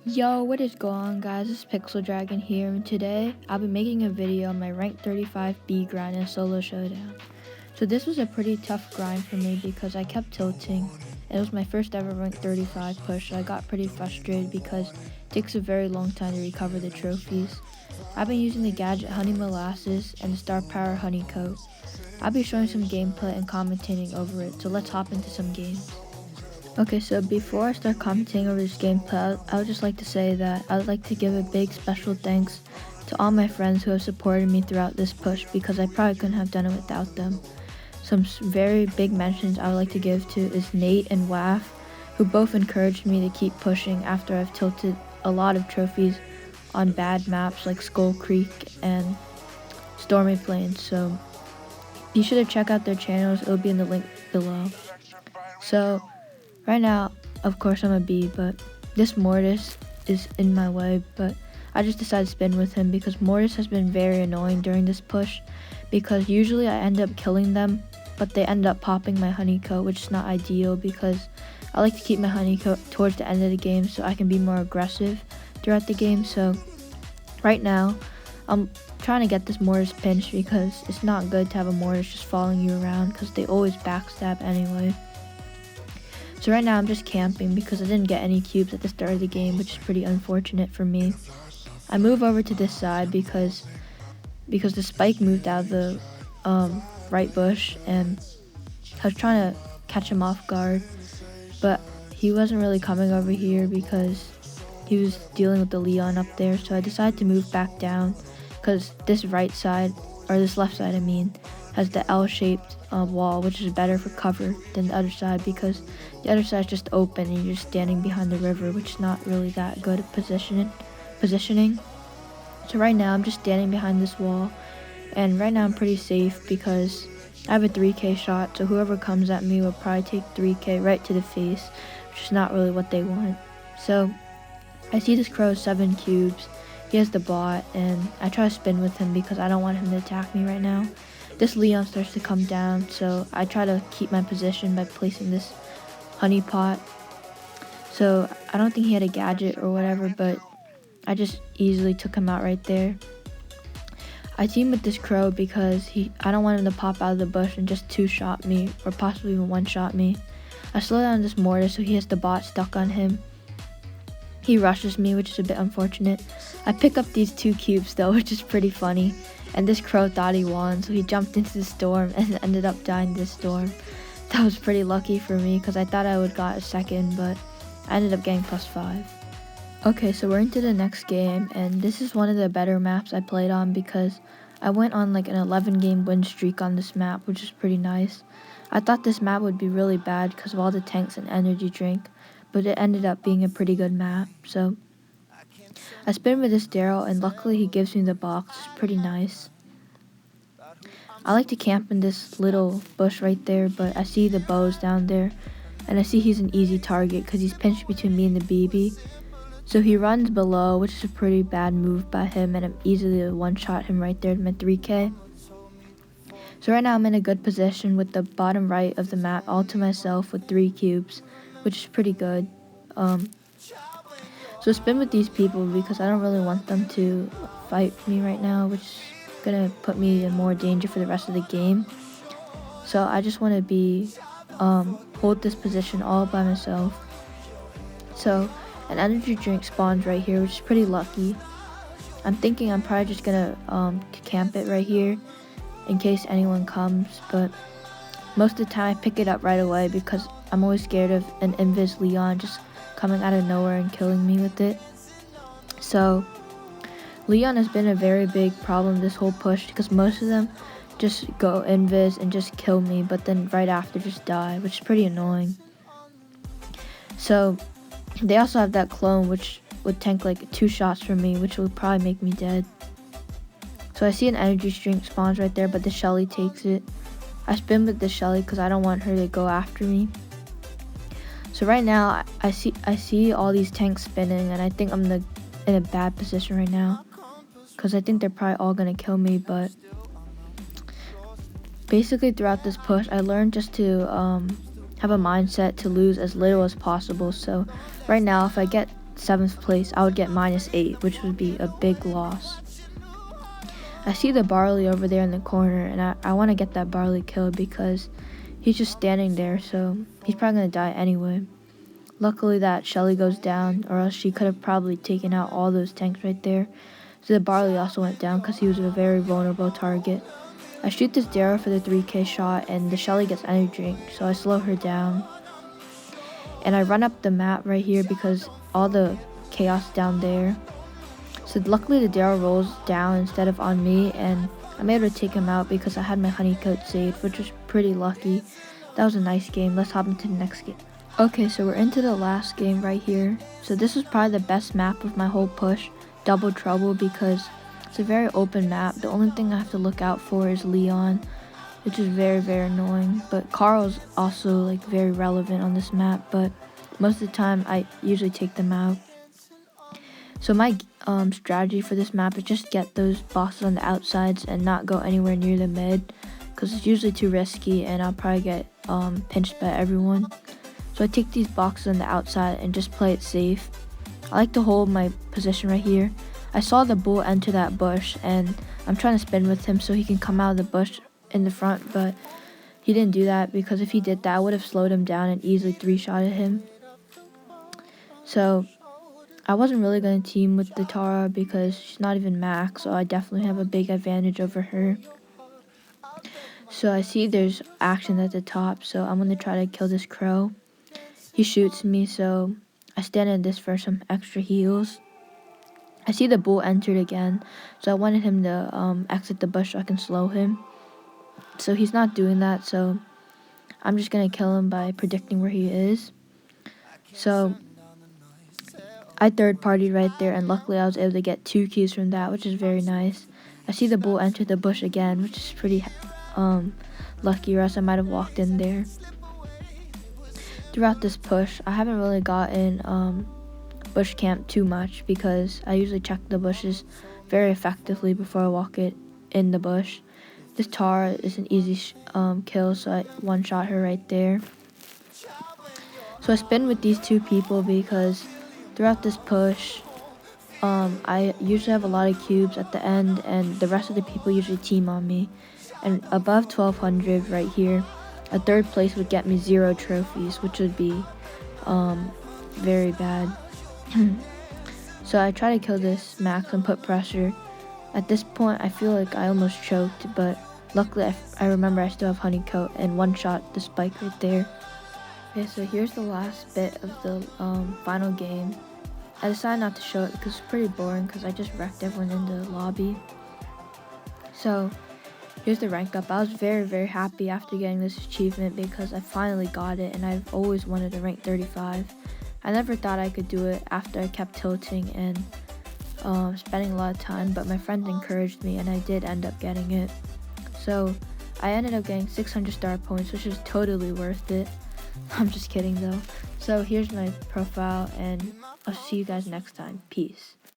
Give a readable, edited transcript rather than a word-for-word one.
Yo, what is going on, guys? It's Pixel Dragon here, and today I'll be making a video on my rank 35B grind in solo showdown. So this was a pretty tough grind for me because I kept tilting. It was my first ever rank 35 push, so I got pretty frustrated because it takes a very long time to recover the trophies. I've been using the gadget Honey Molasses and the Star Power Honey Coat. I'll be showing some gameplay and commentating over it, so let's hop into some games. Okay, so before I start commenting over this gameplay, I would just like to say that I would like to give a big special thanks to all my friends who have supported me throughout this push because I probably couldn't have done it without them. Some very big mentions I would like to give to is Nate and Waf, who both encouraged me to keep pushing after I've tilted a lot of trophies on bad maps like Skull Creek and Stormy Plains. So be sure to check out their channels, it'll be in the link below. So right now, of course, I'm a B, but this Mortis is in my way, but I just decided to spin with him because Mortis has been very annoying during this push because usually I end up killing them, but they end up popping my honey coat, which is not ideal because I like to keep my honey coat towards the end of the game so I can be more aggressive throughout the game. So right now, I'm trying to get this Mortis pinched because it's not good to have a Mortis just following you around because they always backstab anyway. So right now I'm just camping because I didn't get any cubes at the start of the game, which is pretty unfortunate for me. I move over to this side because the spike moved out of the right bush and I was trying to catch him off guard, but he wasn't really coming over here because he was dealing with the Leon up there. So I decided to move back down because this right side, or this left side I mean, has the L-shaped wall, which is better for cover than the other side because the other side is just open and you're just standing behind the river, which is not really that good at positioning. So right now I'm just standing behind this wall, and right now I'm pretty safe because I have a 3k shot, so whoever comes at me will probably take 3k right to the face, which is not really what they want. So I see this crow 7 cubes, he has the bot, and I try to spin with him because I don't want him to attack me right now. This Leon starts to come down, so I try to keep my position by placing this honey pot. So I don't think he had a gadget or whatever, but I just easily took him out right there. I team with this crow because I don't want him to pop out of the bush and just 2-shot me or possibly even 1-shot me. I slow down this Mortis so he has the bot stuck on him. He rushes me, which is a bit unfortunate. I pick up these 2 cubes though, which is pretty funny. And this crow thought he won, so he jumped into the storm and ended up dying to the storm. That was pretty lucky for me because I thought I would got a second, but I ended up getting +5. Okay, so we're into the next game, and this is one of the better maps I played on because I went on like an 11-game win streak on this map, which is pretty nice. I thought this map would be really bad because of all the tanks and energy drink, but it ended up being a pretty good map. So I spin with this Daryl, and luckily he gives me the box. It's pretty nice. I like to camp in this little bush right there, but I see the bows down there, and I see he's an easy target because he's pinched between me and the BB. So he runs below, which is a pretty bad move by him, and I'm easily to one-shot him right there at my 3k. So right now I'm in a good position with the bottom right of the map all to myself with 3 cubes, which is pretty good. So spin with these people because I don't really want them to fight me right now, which is gonna put me in more danger for the rest of the game. So I just want to be hold this position all by myself. So an energy drink spawns right here, which is pretty lucky. I'm thinking I'm probably just gonna camp it right here in case anyone comes, but most of the time I pick it up right away because I'm always scared of an Invis Leon just coming out of nowhere and killing me with it. So Leon has been a very big problem this whole push because most of them just go invis and just kill me, but then right after just die, which is pretty annoying. So they also have that clone which would tank like 2 shots from me, which would probably make me dead. So I see an energy drink spawns right there, but the Shelly takes it. I spin with the Shelly because I don't want her to go after me. So right now I see all these tanks spinning, and I think I'm in a bad position right now because I think they're probably all gonna kill me. But basically throughout this push I learned just to have a mindset to lose as little as possible. So right now if I get 7th place, I would get -8, which would be a big loss. I see the Barley over there in the corner, and I want to get that Barley killed because he's just standing there, so he's probably going to die anyway. Luckily that Shelly goes down, or else she could have probably taken out all those tanks right there. So the Barley also went down because he was a very vulnerable target. I shoot this Darrow for the 3k shot, and the Shelly gets energy drink, so I slow her down. And I run up the map right here because all the chaos down there. So luckily the Darrow rolls down instead of on me, and I'm able to take him out because I had my honeycoat saved, which was pretty lucky. That was a nice game. Let's hop into the next game. Okay, so we're into the last game right here. So this was probably the best map of my whole push, Double Trouble, because it's a very open map. The only thing I have to look out for is Leon, which is very, very annoying. But Carl's also like very relevant on this map, but most of the time I usually take them out. So my strategy for this map is just get those bosses on the outsides and not go anywhere near the mid, because it's usually too risky and I'll probably get pinched by everyone. So I take these boxes on the outside and just play it safe. I like to hold my position right here. I saw the bull enter that bush, and I'm trying to spin with him so he can come out of the bush in the front, but he didn't do that, because if he did that I would have slowed him down and easily 3-shotted him. So I wasn't really going to team with the Tara because she's not even max, so I definitely have a big advantage over her. So I see there's action at the top, so I'm going to try to kill this crow. He shoots me, so I stand in this for some extra heals. I see the bull entered again, so I wanted him to exit the bush so I can slow him. So he's not doing that, so I'm just going to kill him by predicting where he is. So I third-partied right there, and luckily I was able to get 2 keys from that, which is very nice. I see the bull enter the bush again, which is pretty lucky, or else I might have walked in there. Throughout this push, I haven't really gotten bush camp too much because I usually check the bushes very effectively before I walk it in the bush. This Tara is an easy kill, so I one-shot her right there. So I spin with these 2 people because throughout this push, I usually have a lot of cubes at the end, and the rest of the people usually team on me. And above 1200 right here, a 3rd place would get me 0 trophies, which would be very bad. So I try to kill this max and put pressure. At this point, I feel like I almost choked, but luckily I remember I still have honeycoat and one-shot the spike right there. Okay, so here's the last bit of the final game. I decided not to show it because it's pretty boring because I just wrecked everyone in the lobby. So here's the rank up. I was very, very happy after getting this achievement because I finally got it, and I've always wanted to rank 35. I never thought I could do it after I kept tilting and spending a lot of time, but my friends encouraged me and I did end up getting it. So I ended up getting 600 star points, which is totally worth it. I'm just kidding though. So here's my profile, and I'll see you guys next time. Peace.